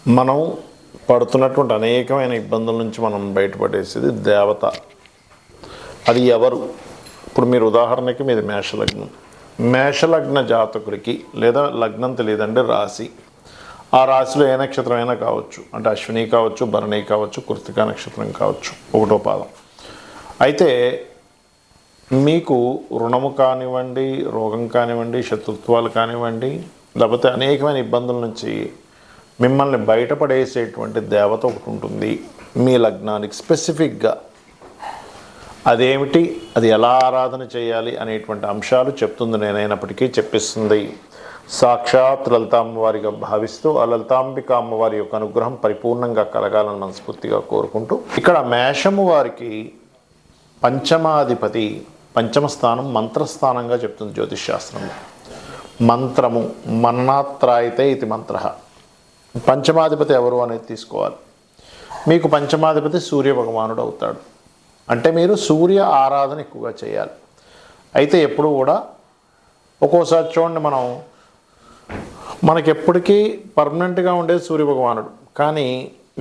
మనం పడుతున్నటువంటి అనేకమైన ఇబ్బందుల నుంచి మనం బయటపడేసేది దేవత. అది ఎవరు? ఇప్పుడు మీరు ఉదాహరణకి మీది మేషలగ్నం. మేషలగ్న జాతకుడికి లేదా లగ్నం తెలియదండి, రాశి. ఆ రాశిలో ఏ నక్షత్రం అయినా కావచ్చు, అంటే అశ్విని కావచ్చు, భరణి కావచ్చు, కృత్తికా నక్షత్రం కావచ్చు, ఒకటో పాదం. అయితే మీకు రుణము కానివ్వండి, రోగం కానివ్వండి, శత్రుత్వాలు కానివ్వండి, లేకపోతే అనేకమైన ఇబ్బందుల నుంచి మిమ్మల్ని బయటపడేసేటువంటి దేవత ఒకటి ఉంటుంది మీ లగ్నానికి స్పెసిఫిక్గా. అదేమిటి, అది ఎలా ఆరాధన చేయాలి అనేటువంటి అంశాలు చెప్తుంది నేనైనప్పటికీ చెప్పిస్తుంది సాక్షాత్ లలిత అమ్మవారిగా భావిస్తూ ఆ లలితాంబిక అమ్మవారి యొక్క అనుగ్రహం పరిపూర్ణంగా కలగాలని మనస్ఫూర్తిగా కోరుకుంటూ, ఇక్కడ మేషము వారికి పంచమాధిపతి, పంచమ స్థానం మంత్రస్థానంగా చెప్తుంది జ్యోతిష్ శాస్త్రంలో. మంత్రము మన్నాత్రాయితే ఇది మంత్ర. పంచమాధిపతి ఎవరు అనేది తీసుకోవాలి. మీకు పంచమాధిపతి సూర్య భగవానుడు అవుతాడు. అంటే మీరు సూర్య ఆరాధన ఎక్కువగా చేయాలి. అయితే ఎప్పుడు కూడా ఒక్కోసారి చూడండి, మనకెప్పటికీ పర్మనెంట్గా ఉండేది సూర్య భగవానుడు. కానీ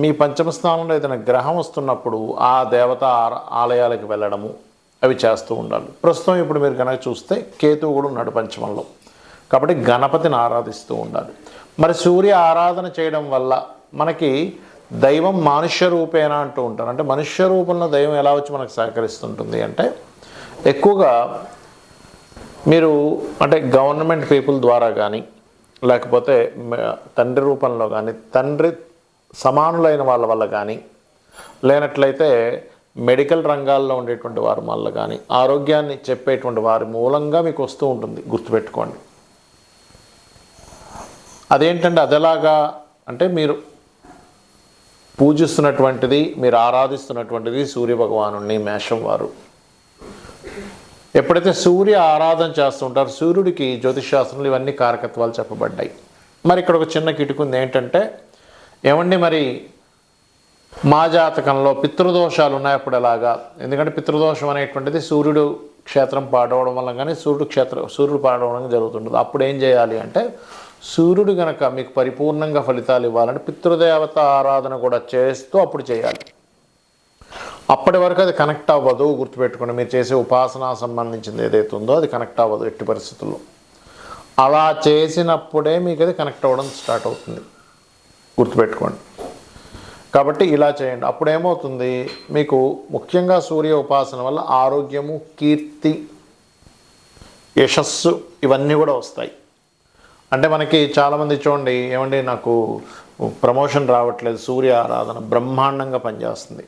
మీ పంచమ స్థానంలో ఏదైనా గ్రహం వస్తున్నప్పుడు ఆ దేవత ఆలయాలకు వెళ్ళడము అవి చేస్తూ ఉండాలి. ప్రస్తుతం ఇప్పుడు మీరు కనుక చూస్తే కేతువు కూడా ఉన్నాడు పంచమంలో, కాబట్టి గణపతిని ఆరాధిస్తూ ఉండాలి. మరి సూర్య ఆరాధన చేయడం వల్ల మనకి దైవం మనుష్య రూపేణ అంటూ ఉంటారు. అంటే మనుష్య రూపంలో దైవం ఎలా వచ్చి మనకు సహకరిస్తుంటుంది అంటే, ఎక్కువగా మీరు అంటే గవర్నమెంట్ పీపుల్ ద్వారా కానీ, లేకపోతే తండ్రి రూపంలో కానీ, తండ్రి సమానులైన వాళ్ళ వల్ల కానీ, లేనట్లయితే మెడికల్ రంగాల్లో ఉండేటువంటి వారి వల్ల కానీ, ఆరోగ్యాన్ని చెప్పేటువంటి వారి మూలంగా మీకు వస్తూ ఉంటుంది. గుర్తుపెట్టుకోండి. అదేంటంటే అదెలాగా అంటే, మీరు పూజిస్తున్నటువంటిది, మీరు ఆరాధిస్తున్నటువంటిది సూర్య భగవానుడిని. మేషం వారు ఎప్పుడైతే సూర్య ఆరాధన చేస్తుంటారో, సూర్యుడికి జ్యోతిషాస్త్రంలో ఇవన్నీ కారకత్వాలు చెప్పబడ్డాయి. మరి ఇక్కడ ఒక చిన్న కిటుకుంది ఏంటంటే, ఏమండి మరి మా జాతకంలో పితృదోషాలు ఉన్నాయి, అప్పుడు ఎలాగా? ఎందుకంటే పితృదోషం అనేటువంటిది సూర్యుడు క్షేత్రం పాడవడం వల్ల కానీ, సూర్యుడు పాడవడం జరుగుతుంటుంది. అప్పుడు ఏం చేయాలి అంటే, సూర్యుడు గనక మీకు పరిపూర్ణంగా ఫలితాలు ఇవ్వాలంటే పితృదేవత ఆరాధన కూడా చేస్తూ అప్పుడు చేయాలి. అప్పటి వరకు అది కనెక్ట్ అవ్వదు. గుర్తుపెట్టుకోండి, మీరు చేసే ఉపాసన సంబంధించింది ఏదైతే ఉందో అది కనెక్ట్ అవ్వదు ఎట్టి పరిస్థితుల్లో. అలా చేసినప్పుడే మీకు అది కనెక్ట్ అవ్వడం స్టార్ట్ అవుతుంది. గుర్తుపెట్టుకోండి. కాబట్టి ఇలా చేయండి. అప్పుడు ఏమవుతుంది, మీకు ముఖ్యంగా సూర్య ఉపాసన వల్ల ఆరోగ్యము, కీర్తి, యశస్సు ఇవన్నీ కూడా వస్తాయి. అంటే మనకి చాలామంది చూడండి, ఏమండి నాకు ప్రమోషన్ రావట్లేదు, సూర్య ఆరాధన బ్రహ్మాండంగా పనిచేస్తుంది.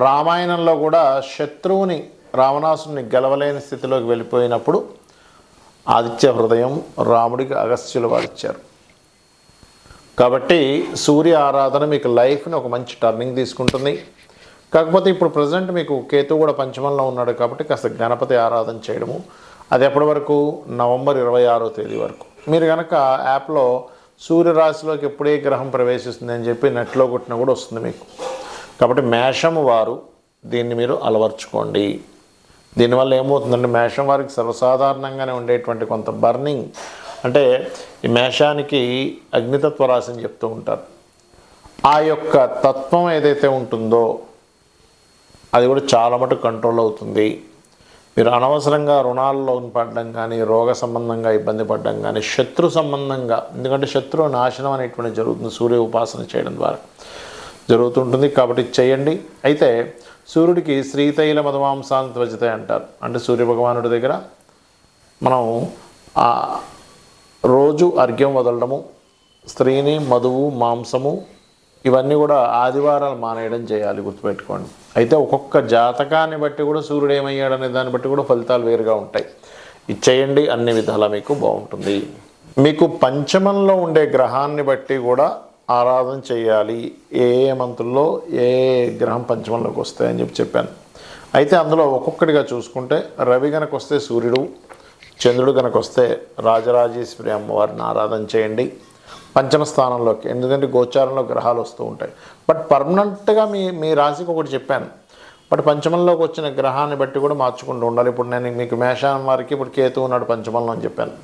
రామాయణంలో కూడా శత్రువుని, రావణాసుని గెలవలేని స్థితిలోకి వెళ్ళిపోయినప్పుడు ఆదిత్య హృదయం రాముడికి అగస్త్యులు వారిచ్చారు. కాబట్టి సూర్య ఆరాధన మీకు లైఫ్ని ఒక మంచి టర్నింగ్ తీసుకుంటుంది. కాకపోతే ఇప్పుడు ప్రజెంట్ మీకు కేతు కూడా పంచమంలో ఉన్నాడు కాబట్టి కాస్త గణపతి ఆరాధన చేయడము, అది ఎప్పటి వరకు, నవంబర్ 26వ తేదీ వరకు. మీరు కనుక యాప్లో సూర్యరాశిలోకి ఎప్పుడే గ్రహం ప్రవేశిస్తుంది అని చెప్పి నెట్లో కొట్టినా కూడా వస్తుంది మీకు. కాబట్టి మేషం వారు దీన్ని మీరు అలవర్చుకోండి. దీనివల్ల ఏమవుతుందంటే, మేషం వారికి సర్వసాధారణంగానే ఉండేటువంటి కొంత బర్నింగ్, అంటే ఈ మేషానికి అగ్నితత్వ రాశి అని చెప్తూ ఉంటారు. ఆ యొక్క తత్వం ఏదైతే ఉంటుందో అది కూడా చాలా మటుకు కంట్రోల్ అవుతుంది. మీరు అనవసరంగా రుణాల్లో పడడం కానీ, రోగ సంబంధంగా ఇబ్బంది పడడం కానీ, శత్రు సంబంధంగా, ఎందుకంటే శత్రు నాశనం అనేటువంటి జరుగుతుంది సూర్య ఉపాసన చేయడం ద్వారా జరుగుతుంటుంది. కాబట్టి చేయండి. అయితే సూర్యుడికి శ్రీతైల మధుమాంసాన్ని త్వజితే అంటారు. అంటే సూర్యభగవానుడి దగ్గర మనం రోజు అర్ఘ్యం వదలడము, స్త్రీని, మధువు, మాంసము ఇవన్నీ కూడా ఆదివారాలు మానేయడం చేయాలి. గుర్తుపెట్టుకోండి. అయితే ఒక్కొక్క జాతకాన్ని బట్టి కూడా సూర్యుడు ఏమయ్యాడనే దాన్ని బట్టి కూడా ఫలితాలు వేరుగా ఉంటాయి. ఇది చేయండి, అన్ని విధాలా మీకు బాగుంటుంది. మీకు పంచమంలో ఉండే గ్రహాన్ని బట్టి కూడా ఆరాధన చేయాలి. ఏ మంత్రుల్లో ఏ గ్రహం పంచమంలోకి వస్తాయని చెప్పాను. అయితే అందులో ఒక్కొక్కటిగా చూసుకుంటే, రవి కనుక వస్తే సూర్యుడు, చంద్రుడు కనుక వస్తే రాజరాజేశ్వరి అమ్మవారిని ఆరాధన చేయండి పంచమ స్థానంలోకి. ఎందుకంటే గోచారంలో గ్రహాలు వస్తూ ఉంటాయి. బట్ పర్మనెంట్గా మీ రాశికి ఒకటి చెప్పాను, బట్ పంచమంలోకి వచ్చిన గ్రహాన్ని బట్టి కూడా మార్చుకుంటూ ఉండాలి. ఇప్పుడు నేను మీకు మేషం వారికి ఇప్పుడు కేతు ఉన్నాడు పంచమంలో అని చెప్పాను.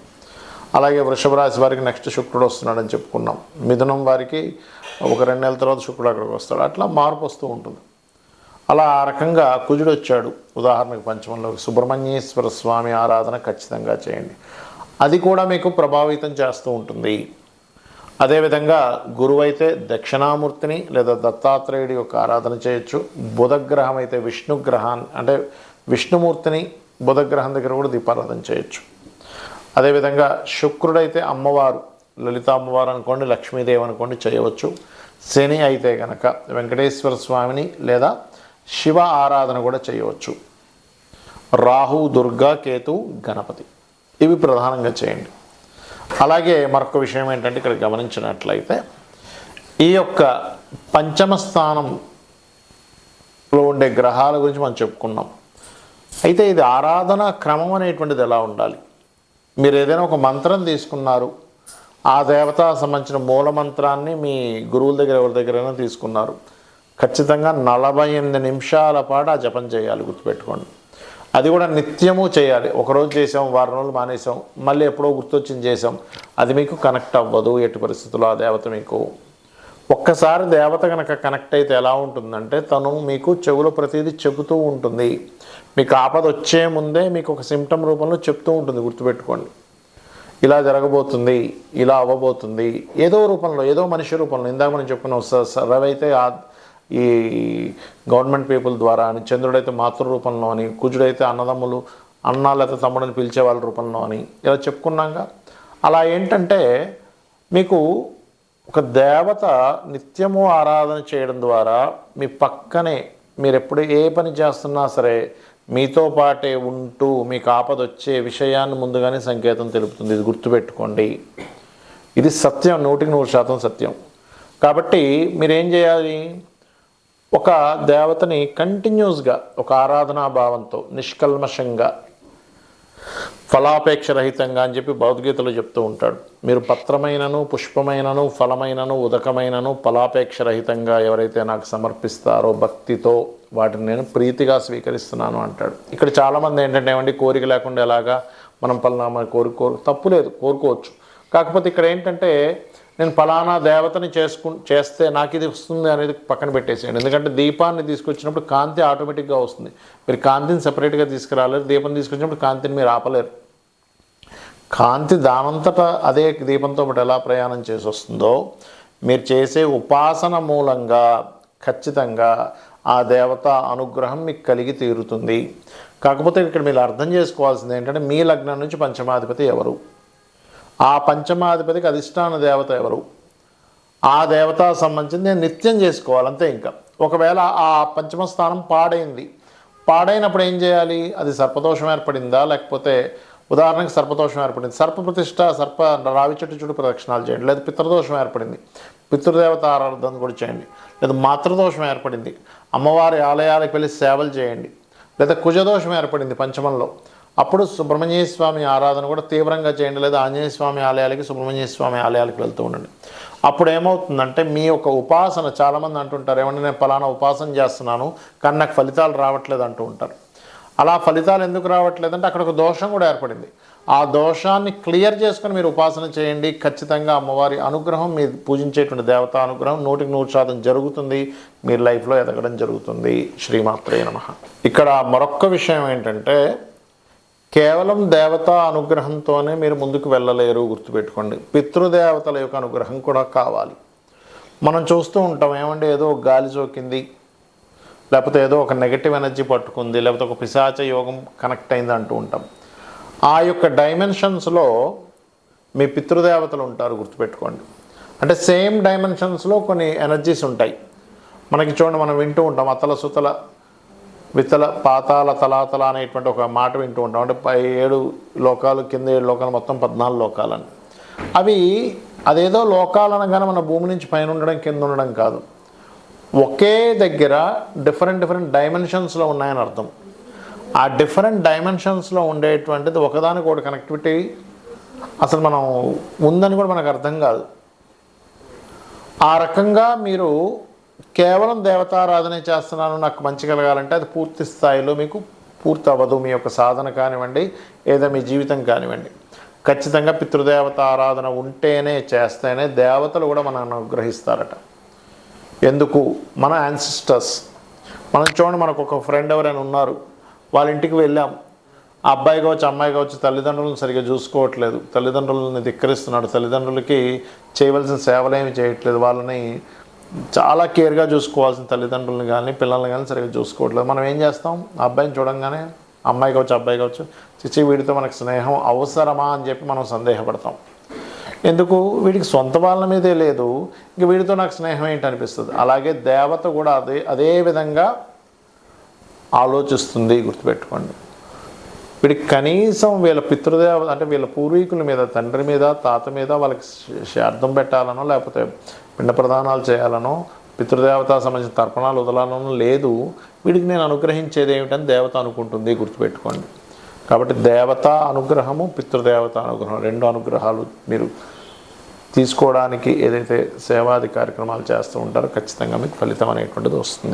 అలాగే వృషభ రాశి వారికి నెక్స్ట్ శుక్రుడు వస్తున్నాడని చెప్పుకున్నాం. మిథునం వారికి ఒక 2 నెలల తర్వాత శుక్రుడు అక్కడికి వస్తాడు. అట్లా మార్పు వస్తూ ఉంటుంది. అలా ఆ రకంగా కుజుడు వచ్చాడు. ఉదాహరణకు పంచమంలో సుబ్రహ్మణ్యేశ్వర స్వామి ఆరాధన ఖచ్చితంగా చేయండి. అది కూడా మీకు ప్రభావితం చేస్తూ ఉంటుంది. అదేవిధంగా గురువు అయితే దక్షిణామూర్తిని లేదా దత్తాత్రేయుడి యొక్క ఆరాధన చేయొచ్చు. బుధగ్రహం అయితే విష్ణుగ్రహాన్ని అంటే విష్ణుమూర్తిని బుధగ్రహం దగ్గర కూడా దీపారాధన చేయొచ్చు. అదేవిధంగా శుక్రుడైతే అమ్మవారు లలిత అమ్మవారు అనుకోండి, లక్ష్మీదేవి అనుకోండి చేయవచ్చు. శని అయితే కనుక వెంకటేశ్వర స్వామిని లేదా శివ ఆరాధన కూడా చేయవచ్చు. రాహు, దుర్గా, కేతు, గణపతి ఇవి ప్రధానంగా చేయండి. అలాగే మరొక విషయం ఏంటంటే ఇక్కడ గమనించినట్లయితే ఈ యొక్క పంచమ స్థానంలో ఉండే గ్రహాల గురించి మనం చెప్పుకున్నాం. అయితే ఇది ఆరాధన క్రమం అనేటువంటిది ఎలా ఉండాలి? మీరు ఏదైనా ఒక మంత్రం తీసుకున్నారు, ఆ దేవత సంబంధించిన మూల మంత్రాన్ని మీ గురువుల దగ్గర ఎవరి దగ్గరైనా తీసుకున్నారు, ఖచ్చితంగా 48 నిమిషాల పాటు ఆ జపం చేయాలి. గుర్తుపెట్టుకోండి. అది కూడా నిత్యము చేయాలి. ఒకరోజు చేసాం, వారం రోజులు మానేసాం, మళ్ళీ ఎప్పుడో గుర్తొచ్చింది చేసాం, అది మీకు కనెక్ట్ అవ్వదు. ఎట్టి పరిస్థితుల్లో ఆ దేవత మీకు ఒక్కసారి దేవత కనుక కనెక్ట్ అయితే ఎలా ఉంటుందంటే తను మీకు చెవులో ప్రతిదీ చెబుతూ ఉంటుంది. మీకు ఆపద వచ్చే ముందే మీకు ఒక సిమ్టమ్ రూపంలో చెప్తూ ఉంటుంది. గుర్తుపెట్టుకోండి. ఇలా జరగబోతుంది, ఇలా అవ్వబోతుంది, ఏదో రూపంలో, ఏదో మనిషి రూపంలో. ఇందాక మనం చెప్పుకున్నాం, రవి అయితే ఈ గవర్నమెంట్ పీపుల్ ద్వారా అని, చంద్రుడైతే మాతృ రూపంలో అని, కుజుడైతే అన్నదమ్ములు అన్న లేకపోతే తమ్ముడని పిలిచే వాళ్ళ రూపంలో అని ఇలా చెప్పుకున్నాక, అలా ఏంటంటే మీకు ఒక దేవత నిత్యము ఆరాధన చేయడం ద్వారా మీ పక్కనే మీరు ఎప్పుడు ఏ పని చేస్తున్నా సరే మీతో పాటే ఉంటూ మీకు ఆపద వచ్చే విషయాన్ని ముందుగానే సంకేతం తెలుపుతుంది. ఇది గుర్తుపెట్టుకోండి. ఇది సత్యం, 100% సత్యం. కాబట్టి మీరేం చేయాలి? ఒక దేవతని కంటిన్యూస్గా ఒక ఆరాధనా భావంతో నిష్కల్మషంగా ఫలాపేక్ష రహితంగా అని చెప్పి భగవద్గీతలో చెప్తూ ఉంటాడు. మీరు పత్రమైనను, పుష్పమైనను, ఫలమైనను, ఉదకమైనను ఫలాపేక్ష రహితంగా ఎవరైతే నాకు సమర్పిస్తారో భక్తితో వాటిని నేను ప్రీతిగా స్వీకరిస్తున్నాను అంటాడు. ఇక్కడ చాలామంది ఏంటంటే ఏమండి కోరిక లేకుండా ఎలాగా మనం పలానా తప్పు లేదు, కోరుకోవచ్చు. కాకపోతే ఇక్కడ ఏంటంటే నేను ఫలానా దేవతని చేస్తే నాకు ఇది వస్తుంది అనేది పక్కన పెట్టేసేయండి. ఎందుకంటే దీపాన్ని తీసుకొచ్చినప్పుడు కాంతి ఆటోమేటిక్గా వస్తుంది. మీరు కాంతిని సపరేట్గా తీసుకురాలేరు. దీపం తీసుకొచ్చినప్పుడు కాంతిని మీరు ఆపలేరు. కాంతి దానంతటా అదే దీపంతో పాటు ఎలా ప్రయాణం చేసి వస్తుందో మీరు చేసే ఉపాసన మూలంగా ఖచ్చితంగా ఆ దేవత అనుగ్రహం మీకు కలిగి తీరుతుంది. కాకపోతే ఇక్కడ మీరు అర్థం చేసుకోవాల్సింది ఏంటంటే మీ లగ్నం నుంచి పంచమాధిపతి ఎవరు, ఆ పంచమాధిపతికి అధిష్టాన దేవత ఎవరు, ఆ దేవత సంబంధించి నేను నిత్యం చేసుకోవాలి అంతే. ఇంకా ఒకవేళ ఆ పంచమ స్థానం పాడైనప్పుడు ఏం చేయాలి? అది సర్పదోషం ఏర్పడిందా, లేకపోతే ఉదాహరణకు సర్పదోషం ఏర్పడింది, సర్పప్రతిష్ఠ రావి చెట్టు చుట్టూ ప్రదక్షిణాలు చేయండి. లేదా పితృదోషం ఏర్పడింది, పితృదేవత ఆరాధన కూడా చేయండి. లేదా మాతృదోషం ఏర్పడింది, అమ్మవారి ఆలయాలకు వెళ్ళి సేవలు చేయండి. లేదా కుజదోషం ఏర్పడింది పంచమంలో, అప్పుడు సుబ్రహ్మణ్య స్వామి ఆరాధన కూడా తీవ్రంగా చేయండి. లేదా ఆంజనేయ స్వామి ఆలయాలకి, సుబ్రహ్మణ్య స్వామి ఆలయాలకు వెళ్తూ ఉండండి. అప్పుడు ఏమవుతుందంటే మీ యొక్క ఉపాసన, చాలామంది అంటుంటారు ఏమంటే నేను ఫలానా ఉపాసన చేస్తున్నాను కానీ నాకు ఫలితాలు రావట్లేదు అంటూ ఉంటారు. అలా ఫలితాలు ఎందుకు రావట్లేదంటే అక్కడ ఒక దోషం కూడా ఏర్పడింది. ఆ దోషాన్ని క్లియర్ చేసుకొని మీరు ఉపాసన చేయండి. ఖచ్చితంగా అమ్మవారి అనుగ్రహం, మీరు పూజించేటువంటి దేవతా అనుగ్రహం 100% జరుగుతుంది. మీరు లైఫ్లో ఎదగడం జరుగుతుంది. శ్రీమాత్రే నమః. ఇక్కడ మరొక్క విషయం ఏంటంటే కేవలం దేవతా అనుగ్రహంతోనే మీరు ముందుకు వెళ్ళలేరు. గుర్తుపెట్టుకోండి. పితృదేవతల యొక్క అనుగ్రహం కూడా కావాలి. మనం చూస్తూ ఉంటాం ఏమంటే ఏదో గాలి సోకింది, లేకపోతే ఏదో ఒక నెగటివ్ ఎనర్జీ పట్టుకుంది, లేకపోతే ఒక పిశాచ యోగం కనెక్ట్ అయింది అంటూ ఉంటాం. ఆ యొక్క డైమెన్షన్స్లో మీ పితృదేవతలు ఉంటారు. గుర్తుపెట్టుకోండి. అంటే సేమ్ డైమెన్షన్స్లో కొన్ని ఎనర్జీస్ ఉంటాయి. మనకి చూడండి, మనం వింటూ ఉంటాం అతల సుతల వితల పాతాల తలాతల అనేటువంటి ఒక మాట వింటూ ఉంటాం. అంటే 7 లోకాలు, కింద 7 లోకాలు, మొత్తం 14 లోకాలని. అదేదో లోకాలు అనగానే మన భూమి నుంచి పైన ఉండడం, కింద ఉండడం కాదు. ఒకే దగ్గర డిఫరెంట్ డైమెన్షన్స్లో ఉన్నాయని అర్థం. ఆ డిఫరెంట్ డైమెన్షన్స్లో ఉండేటువంటిది ఒకదానికొకటి కనెక్టివిటీ అసలు మనం ఉందని కూడా మనకు అర్థం కాదు. ఆ రకంగా మీరు కేవలం దేవతారాధన చేస్తున్నాను నాకు మంచి కలగాలంటే అది పూర్తి స్థాయిలో మీకు పూర్తి అవ్వదు. మీ యొక్క సాధన కానివ్వండి, ఏదో మీ జీవితం కానివ్వండి. ఖచ్చితంగా పితృదేవత ఆరాధన ఉంటేనే చేస్తేనే దేవతలు కూడా మనల్ని అనుగ్రహిస్తారట. ఎందుకు? మన యాన్సిస్టర్స్. మనం చూడండి, మనకు ఒక ఫ్రెండ్ ఎవరైనా ఉన్నారు, వాళ్ళ ఇంటికి వెళ్ళాం, ఆ అబ్బాయి కావచ్చు అమ్మాయి కావచ్చు తల్లిదండ్రులను సరిగ్గా చూసుకోవట్లేదు, తల్లిదండ్రులని ధిక్కరిస్తున్నాడు, తల్లిదండ్రులకి చేయవలసిన సేవలు ఏమి చేయట్లేదు, వాళ్ళని చాలా కేర్గా చూసుకోవాల్సిన తల్లిదండ్రులను కానీ పిల్లల్ని కానీ సరిగ్గా చూసుకోవట్లేదు. మనం ఏం చేస్తాం? ఆ అబ్బాయిని చూడంగానే, అమ్మాయి కావచ్చు అబ్బాయి కావచ్చు, చిచ్చి వీడితో మనకు స్నేహం అవసరమా అని చెప్పి మనం సందేహపడతాం. ఎందుకు? వీడికి సొంత వాళ్ళ మీదే లేదు, ఇంక వీడితో నాకు స్నేహం ఏంటి అనిపిస్తుంది. అలాగే దేవత కూడా అదే విధంగా ఆలోచిస్తుంది, గుర్తుపెట్టుకోండి. వీడికి కనీసం వీళ్ళ పితృదేవత అంటే వీళ్ళ పూర్వీకుల మీద, తండ్రి మీద తాత మీద వాళ్ళకి శ్రాద్ధం పెట్టాలనో లేకపోతే పిండ ప్రదానాలు చేయాలనో పితృదేవత సంబంధించిన తర్పణాలు వదలాలనో లేదు. వీడికి నేను అనుగ్రహించేది ఏమిటని దేవత అనుకుంటుంది, గుర్తుపెట్టుకోండి. కాబట్టి దేవత అనుగ్రహము, పితృదేవత అనుగ్రహం, రెండు అనుగ్రహాలు మీరు తీసుకోవడానికి ఏదైతే సేవాది కార్యక్రమాలు చేస్తూ ఉంటారో ఖచ్చితంగా మీకు ఫలితం అనేటువంటిది వస్తుంది.